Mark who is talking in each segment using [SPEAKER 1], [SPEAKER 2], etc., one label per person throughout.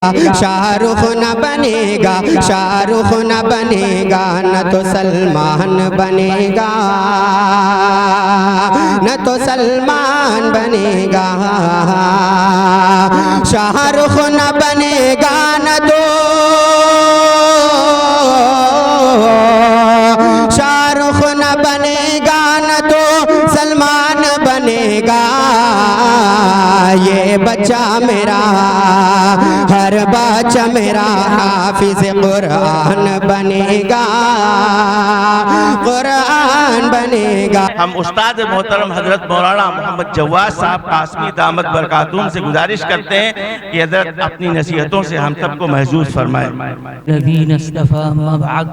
[SPEAKER 1] شاہ رخ نہ بنے گا، شاہ رخ نہ بنے گا، نہ تو سلمان بنے گا، نہ تو سلمان بنے گا، شاہ رخ نہ بنے گا، نہ تو شاہ رخ نہ بنے گا، نہ تو سلمان بنے گا، یہ بچہ میرا ہر بچہ میرا حافظ قرآن بنے گا، قرآن بنے گا۔
[SPEAKER 2] ہم استاد محترم حضرت مولانا محمد جواز صاحب قاسمی دامت برکاتہم سے گزارش کرتے ہیں کہ حضرت اپنی نصیحتوں سے ہم سب کو محظوظ فرمائیں۔
[SPEAKER 3] الذین اصطفى اما بعد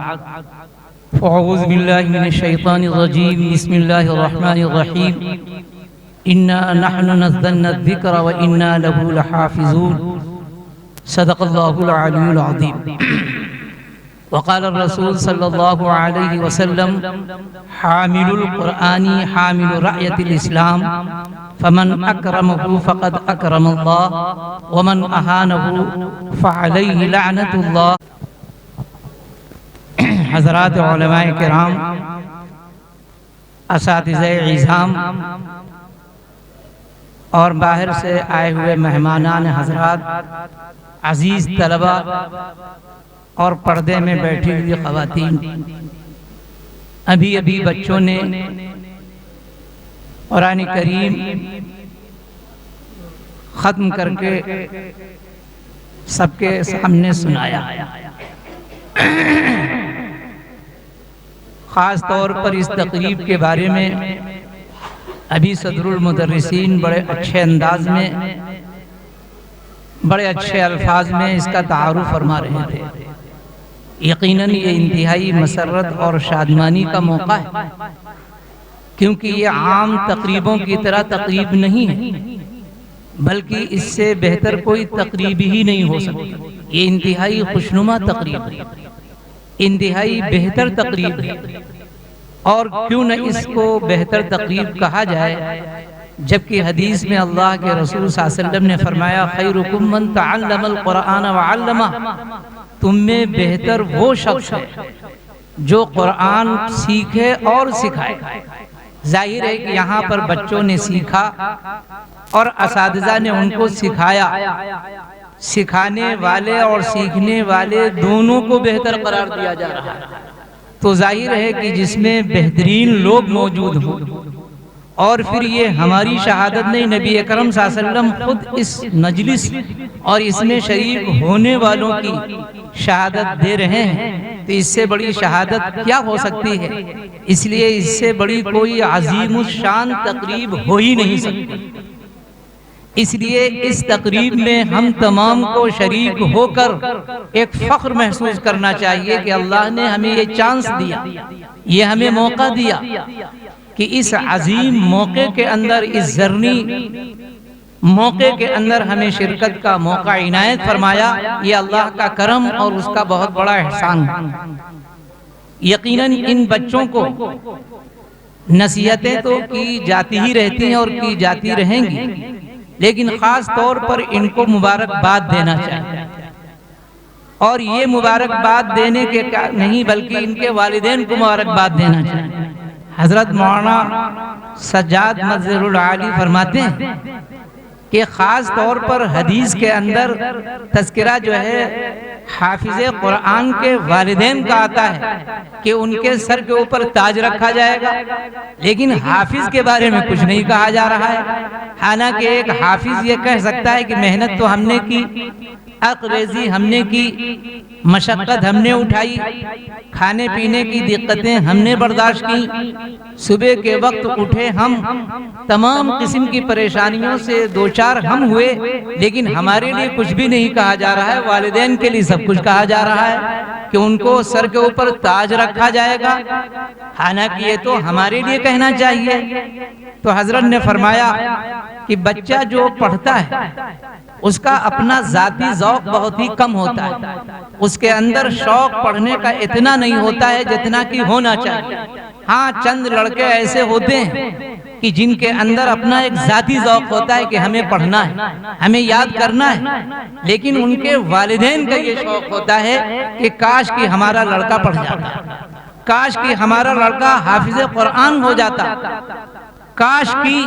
[SPEAKER 3] فاعوذ باللہ من الشیطان الرجیم بسم اللہ الرحمن الرحیم انا نحن نزلنا الذکر وانا له لحافظون صدق اللہ العلی العظیم۔ وقال الرسول صلی اللہ علیہ وسلم حامل القرآن حامل رعیت الاسلام فمن اکرمه فقد اکرم اللہ ومن اہانه فعلیہ لعنت اللہ۔ حضرات علماء کرام، اساتذہ عظام اور باہر سے آئے ہوئے مہمانان حضرات، عزیز طلبہ اور پردے میں بیٹھی ہوئی خواتین، ابھی بچوں نے قرآن کریم ختم کر کے سب کے سامنے سنایا۔ خاص طور پر اس تقریب کے بارے میں ابھی صدر المدرسین بڑے اچھے انداز میں، بڑے اچھے الفاظ میں اس کا تعارف فرما رہے تھے۔ یقیناً یہ انتہائی مسرت اور شادمانی کا موقع ہے، کیونکہ یہ عام تقریبوں کی طرح تقریب نہیں ہے، بلکہ اس سے بہتر کوئی تقریب ہی نہیں ہو سکتی۔ یہ انتہائی خوشنما تقریب ہے، انتہائی بہتر تقریب ہے، اور کیوں نہ اس کو بہتر تقریب کہا جائے، جبکہ حدیث میں اللہ کے رسول صلی اللہ علیہ وسلم نے فرمایا خیرکم من تعلم القرآن وعلمہ، تم میں بہتر وہ شخص ہے جو قرآن سیکھے اور سکھائے۔ ظاہر ہے کہ یہاں پر بچوں نے سیکھا اور اساتذہ نے ان کو سکھایا، سکھانے والے اور سیکھنے والے دونوں کو بہتر قرار دیا جا رہا ہے، تو ظاہر ہے کہ جس میں بہترین لوگ موجود ہوں، اور پھر یہ ہماری شہادت نہیں، نبی اکرم صلی اللہ علیہ وسلم خود اس مجلس اور اس میں شریک ہونے والوں کی شہادت دے رہے ہیں، تو اس سے بڑی شہادت کیا ہو سکتی ہے؟ اس لیے اس سے بڑی کوئی عظیم الشان تقریب ہو ہی نہیں سکتی۔ اس لیے اس تقریب میں ہم تمام کو شریک ہو کر ایک فخر محسوس کرنا چاہیے کہ اللہ نے ہمیں یہ چانس دیا، یہ ہمیں موقع دیا کہ اس عظیم موقع کے اندر، اس زرنی موقع کے اندر ہمیں شرکت کا موقع عنایت فرمایا۔ یہ اللہ کا کرم اور اس کا بہت بڑا احسان ہے۔ یقیناً ان بچوں کو نصیحتیں تو کی جاتی ہی رہتی ہیں اور کی جاتی رہیں گی، لیکن خاص طور پر ان کو مبارکباد دینا چاہیے، اور یہ مبارکباد دینے کے نہیں بلکہ ان کے والدین کو مبارکباد دینا چاہیے۔ حضرت مولانا سجاد مظہر العالی فرماتے ہیں کہ خاص طور پر حدیث کے اندر تذکرہ جو ہے حافظ قرآن کے والدین کا آتا ہے کہ ان کے سر کے اوپر تاج رکھا جائے گا، لیکن حافظ کے بارے میں کچھ نہیں کہا جا رہا ہے۔ حالانکہ ایک حافظ یہ کہہ سکتا ہے کہ محنت تو ہم نے کی، عقریزی ہم نے کی، مشقت ہم نے اٹھائی، کھانے پینے کی دقتیں ہم نے برداشت کی، صبح کے وقت اٹھے ہم، تمام قسم کی پریشانیوں سے دوچار ہم ہوئے، لیکن ہمارے لیے کچھ بھی نہیں کہا جا رہا ہے۔ والدین کے لیے سب کچھ کہا جا رہا ہے کہ ان کو سر کے اوپر تاج رکھا جائے گا، حالانکہ یہ تو ہمارے لیے کہنا چاہیے۔ تو حضرت نے فرمایا کہ بچہ جو پڑھتا ہے اس کا اپنا ذاتی ذوق بہت ہی کم ہوتا ہے، اس کے اندر شوق پڑھنے کا اتنا نہیں ہوتا ہے جتنا کہ ہونا چاہیے۔ ہاں چند لڑکے ایسے ہوتے ہیں کہ جن کے اندر اپنا ایک ذاتی ذوق ہوتا ہے کہ ہمیں پڑھنا ہے، ہمیں یاد کرنا ہے، لیکن ان کے والدین کا یہ شوق ہوتا ہے کہ کاش کہ ہمارا لڑکا پڑھ جاتا، کاش کہ ہمارا لڑکا حافظ قرآن ہو جاتا، کاش کی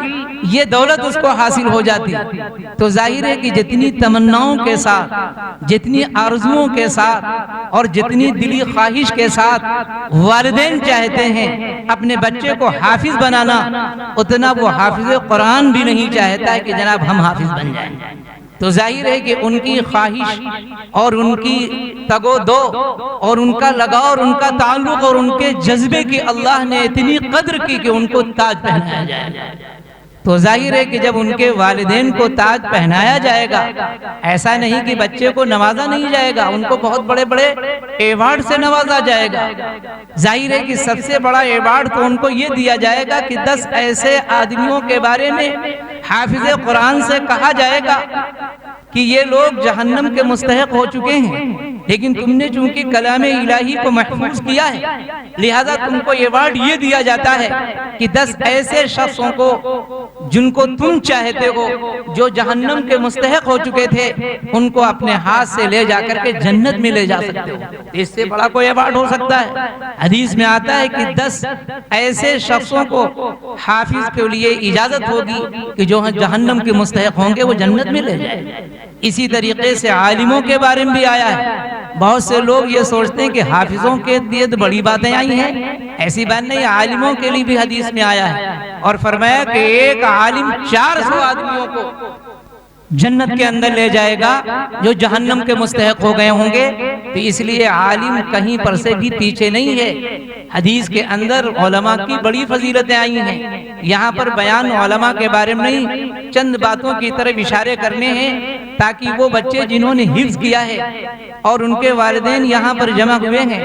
[SPEAKER 3] یہ دولت اس کو حاصل ہو جاتی۔ تو ظاہر ہے کہ جتنی تمناؤں کے ساتھ، جتنی آرزوؤں کے ساتھ اور جتنی دلی خواہش کے ساتھ والدین چاہتے ہیں اپنے بچے کو حافظ بنانا، اتنا وہ حافظ قرآن بھی نہیں چاہتا ہے کہ جناب ہم حافظ بن جائیں۔ تو ظاہر ہے کہ ان کی خواہش اور ان کی تگ و دو اور ان کا لگاؤ اور ان کا تعلق اور ان کے جذبے کی اللہ نے اتنی قدر کی کہ ان کو تاج پہنایا جائے۔ تو ظاہر ہے کہ جب ان کے والدین کو تاج پہنایا جائے گا، ایسا نہیں کہ بچے کو نوازا نہیں جائے گا، ان کو بہت بڑے بڑے ایوارڈ سے نوازا جائے گا۔ ظاہر ہے کہ سب سے بڑا ایوارڈ تو ان کو یہ دیا جائے گا کہ 10 ایسے آدمیوں کے بارے میں حافظ قرآن سے کہا جائے گا کہ یہ لوگ جہنم کے مستحق ہو چکے ہیں، لیکن تم نے چونکہ کلام الہی کو محفوظ کیا ہے، لہذا تم کو ایوارڈ یہ دیا جاتا ہے کہ 10 ایسے شخصوں کو جن کو تم چاہتے ہو، جو جہنم کے مستحق ہو چکے تھے، ان کو اپنے ہاتھ سے لے جا کر کے جنت میں لے جا سکتے ہو۔ اس سے بڑا کوئی ایوارڈ ہو سکتا ہے؟ حدیث میں آتا ہے کہ 10 ایسے شخصوں کو حافظ کے لیے اجازت ہوگی کہ جو جہنم کے مستحق ہوں گے وہ جنت میں لے جائے۔ اسی طریقے سے عالموں کے بارے میں بھی آیا ہے۔ بہت سے لوگ یہ سوچتے ہیں کہ حافظوں کے لیے بڑی باتیں آئی ہیں، ایسی بات نہیں، عالموں کے لیے بھی حدیث میں آیا ہے، اور فرمایا کہ ایک عالم 400 آدمیوں کو جنت کے اندر لے جائے گا جو جہنم کے مستحق ہو گئے ہوں گے۔ تو اس لیے عالم کہیں پر سے بھی پیچھے نہیں ہے۔ حدیث کے اندر علماء کی بڑی فضیلتیں آئی ہیں، یہاں پر بیان علماء کے بارے میں نہیں، چند باتوں کی طرف اشارے کرنے ہیں تاکہ وہ بچے جنہوں نے حفظ کیا ہے اور ان کے والدین یہاں پر جمع ہوئے ہیں،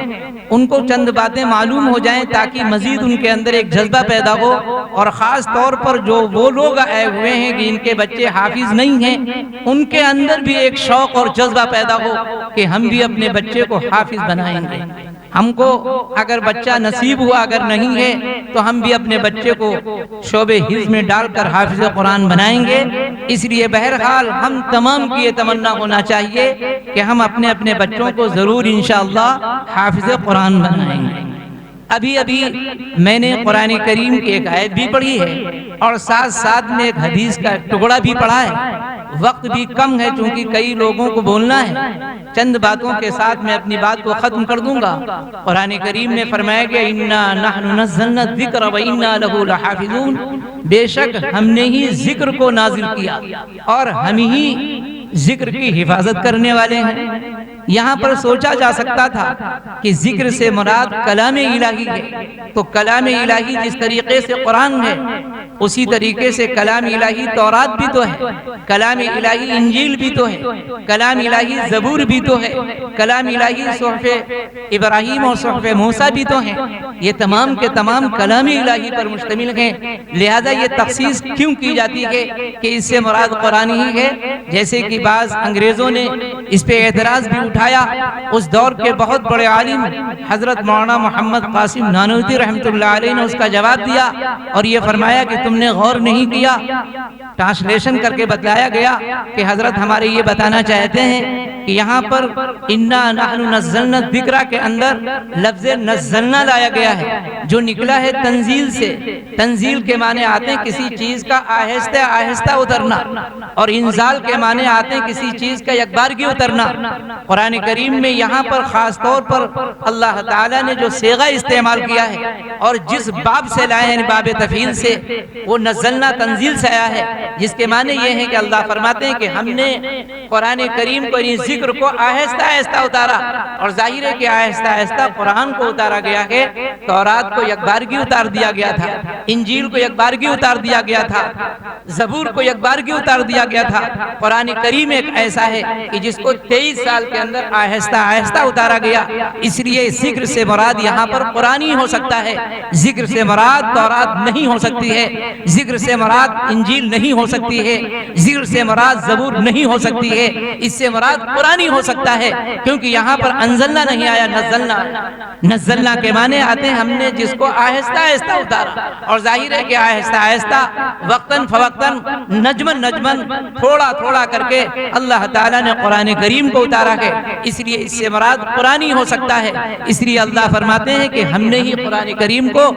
[SPEAKER 3] ان کو چند باتیں معلوم ہو جائیں تاکہ مزید ان کے اندر ایک جذبہ پیدا ہو، اور خاص طور پر جو وہ لوگ آئے ہوئے ہیں کہ ان کے بچے حافظ نہیں ہیں، ان کے اندر بھی ایک شوق اور جذبہ پیدا ہو کہ ہم بھی اپنے بچے کو حافظ بنائیں گے۔ ہم کو اگر بچہ نصیب ہوا، اگر نہیں ہے تو ہم بھی اپنے بچے کو شعبے حفظ میں ڈال کر حافظ قرآن بنائیں گے۔ اس لیے بہرحال ہم تمام کی یہ تمنا ہونا چاہیے کہ ہم اپنے اپنے بچوں کو ضرور انشاءاللہ حافظ قرآن بنائیں گے۔ ابھی میں نے قرآن کریم کی ایک آیت بھی پڑھی ہے اور ساتھ ساتھ میں ایک حدیث کا ٹکڑا بھی پڑھا ہے۔ وقت بھی کم ہے چونکہ کئی لوگوں کو بولنا ہے، چند باتوں کے ساتھ میں اپنی بات کو ختم کر دوں گا۔ قرآن کریم میں فرمایا گیا اِنَّا نَحْنُ نَزَّلْنَا الذِّكْرَ وَإِنَّا لَهُ لَحَافِظُونَ، بے شک ہم نے ہی ذکر کو نازل کیا اور ہم ہی ذکر کی حفاظت کرنے والے ہیں۔ یہاں پر سوچا جا سکتا تھا کہ ذکر سے مراد کلام الہی ہے، تو کلام الہی جس طریقے سے قرآن ہے اسی طریقے سے کلام الہی تورات بھی تو ہے، کلام الہی انجیل بھی تو ہے، کلام الہی زبور بھی تو ہے، کلام الہی صحف ابراہیم اور صحف موسیٰ بھی تو ہیں۔ یہ تمام کے تمام کلام الہی پر مشتمل ہیں، لہذا یہ تخصیص کیوں کی جاتی ہے کہ اس سے مراد قرآن ہی ہے؟ جیسے کہ بعض انگریزوں نے اس پہ اعتراض بھی اٹھایا، اس دور کے بہت بڑے عالم حضرت مولانا محمد قاسم نانوتوی رحمۃ اللہ علیہ نے اس کا جواب دیا اور یہ فرمایا کہ تم نے غور نہیں کیا۔ ٹرانسلیشن کر کے بتلایا گیا کہ حضرت ہمارے یہ بتانا چاہتے ہیں کہ یہاں پر اِنَّا نَحْنُ نَزَّلْنَا الذِّكْرَ کے اندر لفظ نزلنا لایا گیا ہے جو نکلا ہے تنزیل سے۔ تنزیل کے معنی آتے ہیں کسی چیز کا آہستہ آہستہ اترنا، اور انزال کے معنی آتے ہیں کسی چیز کا یکبارگی اترنا۔ قرآن کریم میں یہاں پر خاص طور پر اللہ تعالیٰ نے جو صیغہ استعمال کیا ہے اور جس باب سے لائے ہیں، باب تفعیل سے، وہ نزلنا تنزیل سے آیا ہے، جس کے معنی یہ ہے کہ اللہ فرماتے ہیں کہ ہم نے قرآن کریم کو یعنی ذکر کو آہستہ آہستہ اتارا، اور ظاہر ہے کہ آہستہ آہستہ قرآن کو اتارا گیا ہے۔ تورات کو یکبارگی اتار دیا گیا تھا، انجیل کو یکبارگی اتار دیا گیا تھا، زبور کو یکبارگی اتار دیا گیا تھا۔ قرآن کریم ایک ایسا ہے کہ جس کو 23 سال کے اندر آہستہ آہستہ اتارا گیا، اس لیے ذکر سے مراد یہاں پر قرآن ہی ہو سکتا ہے، ذکر سے مراد تورات نہیں ہو سکتی ہے، ذکر سے مراد انجیل نہیں ہو سکتی ہے، ذکر سے مراد زبور نہیں ہو سکتی ہے، اس سے مراد قرآن قرآنی ہو سکتا ہے، کیونکہ یہاں پر انزلنا نہیں آیا، نزلنا۔ نزلنا کے معنی آتے ہیں ہم نے جس کو آہستہ آہستہ اتارا، اور ظاہر ہے کہ آہستہ آہستہ وقتاً فوقتاً نجمن نجمن تھوڑا تھوڑا کر کے اللہ تعالیٰ نے قرآن کریم کو اتارا ہے، اس لیے اس سے مراد قرآنی ہو سکتا ہے۔ اس لیے اللہ فرماتے ہیں کہ ہم نے ہی قرآن کریم کو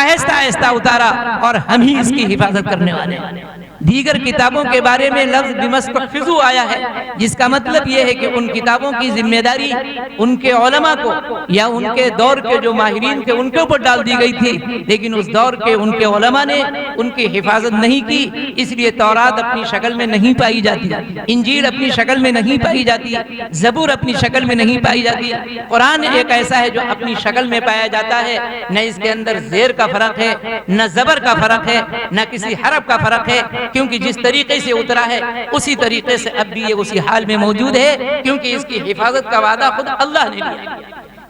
[SPEAKER 3] آہستہ آہستہ اتارا اور ہم ہی اس کی حفاظت کرنے والے ہیں۔ دیگر کتابوں کے بارے میں لفظ بمستحفظو آیا ہے، جس کا مطلب یہ ہے کہ ان کتابوں کی ذمہ داری ان کے علماء کو یا ان کے دور کے جو ماہرین تھے ان کے اوپر ڈال دی گئی تھی، لیکن اس دور کے ان کے علماء نے ان کی حفاظت نہیں کی، اس لیے تورات اپنی شکل میں نہیں پائی جاتی، انجیل اپنی شکل میں نہیں پائی جاتی، زبور اپنی شکل میں نہیں پائی جاتی۔ قرآن ایک ایسا ہے جو اپنی شکل میں پایا جاتا ہے، نہ اس کے اندر زیر کا فرق ہے، نہ زبر کا فرق ہے، نہ کسی حرف کا فرق ہے، کیونکہ جس طریقے سے اترا ہے اسی طریقے سے اب بھی یہ اسی حال میں موجود ہے، کیونکہ اس کی حفاظت کا وعدہ خود اللہ نے لیا۔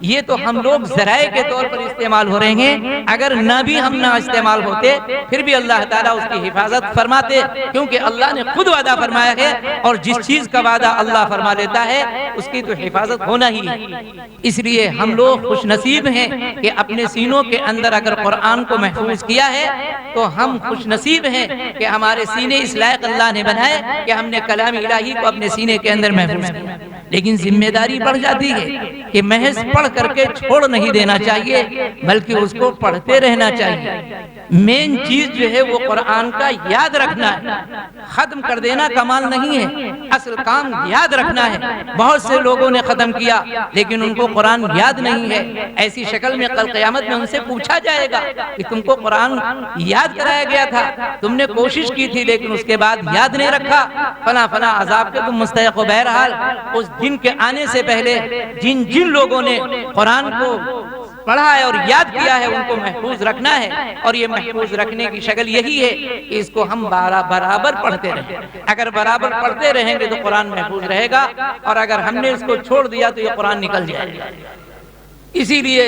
[SPEAKER 3] یہ تو ہم لوگ ذرائع کے طور پر استعمال ہو رہے ہیں، اگر نہ بھی ہم نہ استعمال ہوتے پھر بھی اللہ تعالیٰ اس کی حفاظت فرماتے، کیونکہ اللہ نے خود وعدہ فرمایا ہے، اور جس چیز کا وعدہ اللہ فرما لیتا ہے اس کی تو حفاظت ہونا ہی ہے۔ اس لیے ہم لوگ خوش نصیب ہیں کہ اپنے سینوں کے اندر اگر قرآن کو محفوظ کیا ہے تو ہم خوش نصیب ہیں کہ ہمارے سینے اس لائق اللہ نے بنائے کہ ہم نے کلام الہی کو اپنے سینے کے اندر محفوظ کیا۔ لیکن ذمہ داری بڑھ جاتی ہے کہ محض پڑھ کر کے چھوڑ نہیں دینا چاہیے، بلکہ اس کو پڑھتے رہنا چاہیے۔ مین چیز جو ہے وہ قرآن کا یاد رکھنا ہے، ختم کر دینا کمال نہیں ہے، اصل کام یاد رکھنا ہے۔ بہت سے لوگوں نے ختم کیا لیکن ان کو قرآن یاد نہیں ہے، ایسی شکل میں کل قیامت میں ان سے پوچھا جائے گا کہ تم کو قرآن یاد کرایا گیا تھا، تم نے کوشش کی تھی لیکن اس کے بعد یاد نہیں رکھا، فلاں فلاں عذاب کے تم مستحق ہو۔ بہرحال اس دن کے آنے سے پہلے جن لوگوں نے قرآن کو پڑھا ہے اور یاد کیا ہے ان کو محفوظ رکھنا ہے، اور یہ محفوظ رکھنے کی شکل یہی ہے کہ اس کو ہم برابر پڑھتے رہیں۔ اگر برابر پڑھتے رہیں گے تو قرآن محفوظ رہے گا، اور اگر ہم نے اس کو چھوڑ دیا تو یہ قرآن نکل جائے گا۔ اسی لیے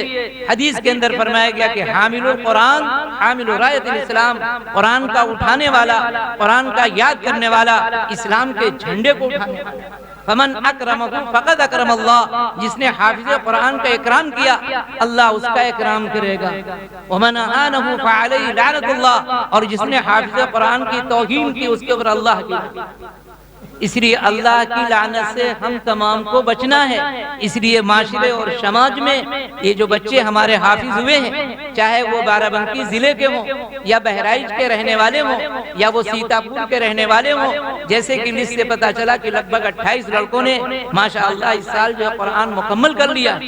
[SPEAKER 3] حدیث کے اندر فرمایا گیا کہ حامل القرآن حامل رایت الاسلام، قرآن کا اٹھانے والا، قرآن کا یاد کرنے والا اسلام کے جھنڈے کو اٹھانے والا۔ فمن اکرمہ فقد اکرم اللہ، جس نے حافظ قرآن کا اکرام کیا اللہ اس کا اکرام کرے گا۔ ومن اہانہ فعلیہ لعنت اللہ، اور جس نے حافظ قرآن کی توہین کی اس کے اوپر اللہ کی۔ اس لیے اللہ کی لعنت سے ہم تمام کو بچنا ہے۔ اس لیے معاشرے اور سماج میں یہ جو بچے ہمارے حافظ ہوئے ہیں، چاہے وہ بارہ بنکی ضلع کے ہوں یا بہرائچ کے رہنے والے ہوں یا وہ سیتاپور کے رہنے والے ہوں، جیسے کہ لسٹ سے پتا چلا کہ لگ بھگ 28 لڑکوں نے ماشاءاللہ اس سال جو قرآن مکمل کر لیا،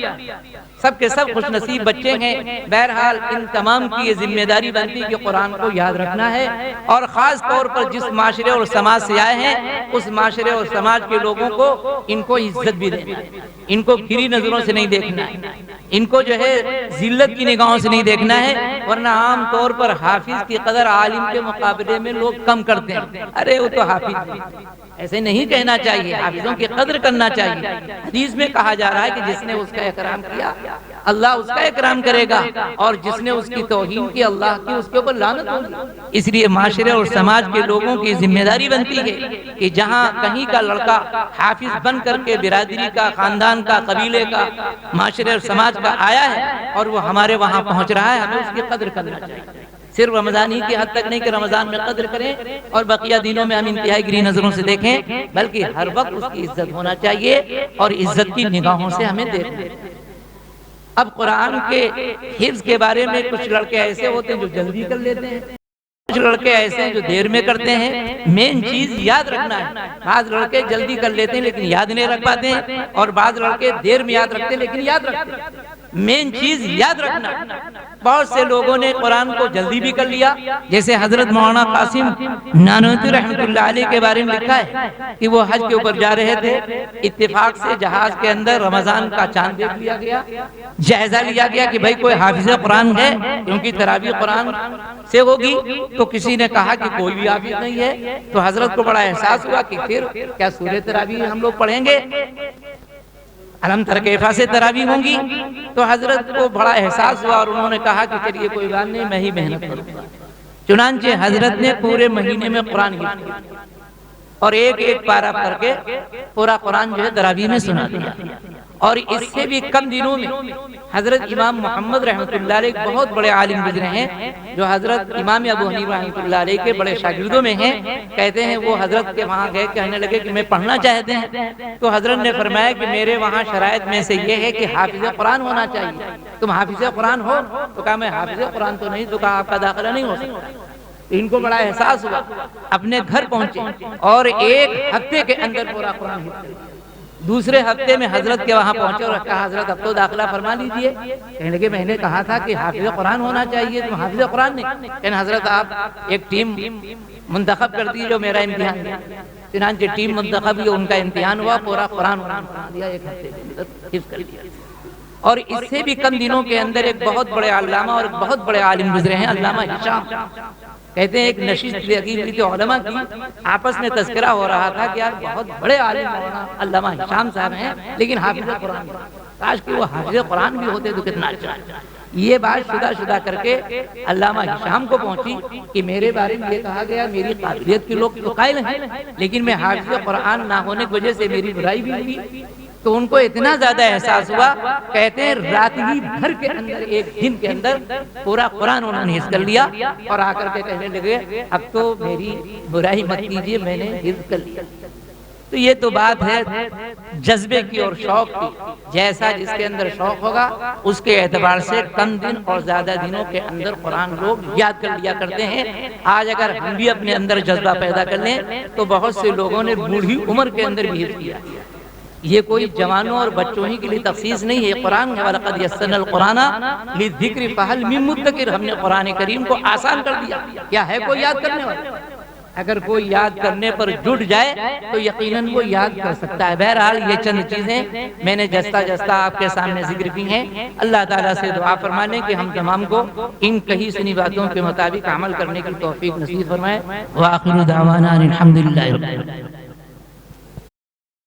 [SPEAKER 3] سب کے سب خوش نصیب بچے ہیں۔ بہرحال ان تمام کی یہ ذمہ داری بنتی کہ قرآن کو یاد رکھنا ہے، اور خاص طور پر جس معاشرے اور سماج سے آئے ہیں اس معاشرے اور سماج کے لوگوں کو ان کو عزت بھی دینا ہے، ان کو گری نظروں سے نہیں دیکھنا ہے، ان کو جو ہے ذلت کی نگاہوں سے نہیں دیکھنا ہے، ورنہ عام طور پر حافظ کی قدر عالم کے مقابلے میں لوگ کم کرتے ہیں۔ ارے وہ تو حافظ بھی، ایسے نہیں کہنا چاہیے، حافظوں کی قدر کرنا چاہیے۔ حدیث میں کہا جا رہا ہے کہ جس نے اس کا اکرام کیا اللہ اس کا اکرام کرے گا، اور جس نے اس کی توہین کی اللہ کی اس کے اوپر لعنت ہوگی۔ اس لیے معاشرے اور سماج کے لوگوں کی ذمہ داری بنتی ہے کہ جہاں کہیں کا لڑکا حافظ بن کر کے برادری کا، خاندان کا، قبیلے کا، معاشرے اور سماج کا آیا ہے اور وہ ہمارے وہاں پہنچ رہا ہے، ہمیں اس کی قدر کرنا چاہیے۔ صرف رمضان ہی کی حد تک نہیں کہ رمضان میں قدر کریں اور بقیہ دنوں میں ہم انتہائی گری نظروں سے دیکھیں، بلکہ ہر وقت اس کی عزت ہونا چاہیے اور عزت کی نگاہوں سے ہمیں دیکھنا۔ اب قرآن کے حفظ کے بارے میں کچھ لڑکے ایسے ہوتے ہیں جو جلدی کر لیتے ہیں، کچھ لڑکے ایسے ہیں جو دیر میں کرتے ہیں۔ مین چیز یاد رکھنا ہے۔ بعض لڑکے جلدی کر لیتے ہیں لیکن یاد نہیں رکھ پاتے ہیں، اور بعض لڑکے دیر میں یاد رکھتے ہیں لیکن یاد رکھتے ہیں۔ مین چیز یاد رکھنا۔ بہت سے لوگوں نے قرآن کو جلدی بھی کر لیا، جیسے حضرت مولانا قاسم نانوتوی رحمۃ اللہ علیہ کے بارے میں لکھا ہے کہ وہ حج کے اوپر جا رہے تھے، اتفاق سے جہاز کے اندر رمضان کا چاند دیکھ لیا گیا، جائزہ لیا گیا کہ بھائی کوئی حافظ قرآن ہے، کیونکہ تراویح قرآن سے ہوگی، تو کسی نے کہا کہ کوئی بھی حافظ نہیں ہے، تو حضرت کو بڑا احساس ہوا کہ پھر کیا سورہ تراویح ہم لوگ پڑھیں گے، علم تر کیفا سے تراویح ہوں گی؟ تو حضرت کو بڑا احساس ہوا اور انہوں نے کہا کہ چلیے کوئی بات نہیں، میں ہی محنت کروں گا۔ چنانچہ حضرت نے پورے مہینے میں قرآن حفظ کیا، اور ایک ایک پارہ پڑھ کے پورا قرآن جو ہے تراویح میں سنا دیا. اور اس سے بھی کم دنوں میں حضرت امام محمد رحمۃ اللہ علیہ ایک بہت بڑے عالم گزرے ہیں جو حضرت امام ابو حنیفہ رحمۃ اللہ علیہ کے بڑے شاگردوں میں ہیں. کہتے ہیں وہ حضرت کے وہاں گئے, کہنے لگے کہ میں پڑھنا چاہتے ہیں, تو حضرت نے فرمایا کہ میرے وہاں شرائط میں سے یہ ہے کہ حافظ قرآن ہونا چاہیے, تم حافظ قرآن ہو؟ تو کہا میں حافظ قرآن تو نہیں. تو کہا آپ کا داخلہ نہیں ہو سکتا. ان کو بڑا احساس ہوا, اپنے گھر پہنچے اور ایک ہفتے کے اندر پورا قرآن حفظ کر. دوسرے ہفتے میں حضرت کے وہاں پہنچے اور کہا حضرت اب تو داخلہ فرما لیجئے. کہنے لگے میں نے کہا تھا کہ حافظ قرآن ہونا چاہیے, تم حافظ قرآن نہیں. کہنے حضرت آپ ایک ٹیم منتخب کر دی جو میرا امتحان دیا. چنانچہ ٹیم منتخب ہوئی, ان کا امتحان ہوا, پورا قرآن دیا, ایک ہفتے کے اندر حفظ کر دیا. اور اس سے بھی کم دنوں کے اندر ایک بہت بڑے علامہ اور ایک بہت بڑے عالم گزرے ہیں, علامہ ہشام. کہتے ہیں ایک نشست لگی ہوئی تھی علماء کی, آپس میں تذکرہ ہو رہا تھا کہ یار بہت بڑے عالم علامہ ہشام صاحب ہیں لیکن حافظ قرآن, کاش کہ وہ حافظ قرآن بھی ہوتے تو کتنا اچھا. یہ بات شدہ کر کے علامہ ہشام کو پہنچی کہ میرے بارے میں یہ کہا گیا, میری قابلیت کے لوگ تو قائل ہیں لیکن میں حافظ قرآن نہ ہونے کی وجہ سے میری برائی بھی ہوئی. تو ان کو اتنا زیادہ احساس ہوا, کہتے ہیں رات ہی بھر کے اندر, ایک دن کے اندر پورا قرآن انہوں نے حفظ کر لیا اور آ کر کے کہنے لگے اب تو میری برائی مت کیجیے, میں نے حفظ کر لیا. تو یہ تو بات ہے جذبے کی اور شوق کی. جیسا جس کے اندر شوق ہوگا اس کے اعتبار سے کم دن اور زیادہ دنوں کے اندر قرآن لوگ یاد کر لیا کرتے ہیں. آج اگر ہم بھی اپنے اندر جذبہ پیدا کر لیں تو بہت سے لوگوں نے بوڑھی عمر کے اندر بھی حفظ کیا. یہ کوئی جوانوں اور بچوں ہی کے لیے تخصیص نہیں ہے. قرآن ہے وَلَقَدْ يَسَّرْنَا الْقُرْآنَ لِلذِّكْرِ فَهَلْ مِن مُدَّكِرٍ. ہم نے قرآن کریم کو آسان کر دیا. کیا ہے کوئی یاد کرنے والا؟ اگر کوئی یاد کرنے پر جٹ جائے تو یقیناً وہ یاد کر سکتا ہے. بہرحال یہ چند چیزیں میں نے جستا آپ کے سامنے ذکر کی ہیں. اللہ تعالیٰ سے دعا فرمانے کہ ہم تمام کو ان کہی سنی باتوں کے مطابق عمل کرنے کی توفیق نصیب فرمائے. وآخر دعوانا الحمدللہ رب العالمین.